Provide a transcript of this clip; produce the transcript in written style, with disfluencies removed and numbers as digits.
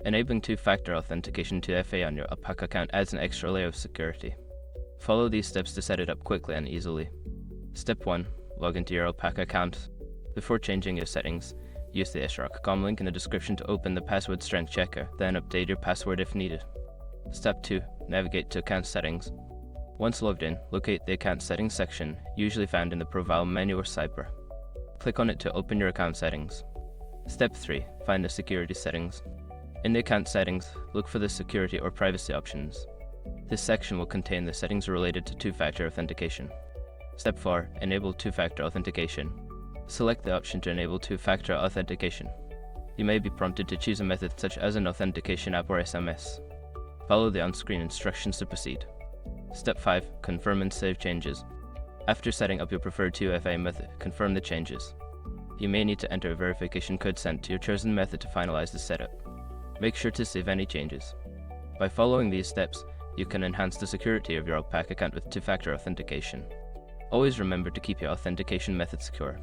Enabling two-factor authentication to FA on your Alpaca account adds an extra layer of security. Follow these steps to set it up quickly and easily. Step 1. Log into your Alpaca account. Before changing your settings, use the srock.com link in the description to open the password strength checker, then update your password if needed. Step 2. Navigate to account settings. Once logged in, locate the account settings section, usually found in the profile menu or sidebar. Click on it to open your account settings. Step 3. Find the security settings. In the account settings, look for the security or privacy options. This section will contain the settings related to two-factor authentication. Step 4. Enable two-factor authentication. Select the option to enable two-factor authentication. You may be prompted to choose a method such as an authentication app or SMS. Follow the on-screen instructions to proceed. Step 5. Confirm and save changes. After setting up your preferred 2FA method, confirm the changes. You may need to enter a verification code sent to your chosen method to finalize the setup. Make sure to save any changes. By following these steps, you can enhance the security of your Alpaca account with two-factor authentication. Always remember to keep your authentication method secure.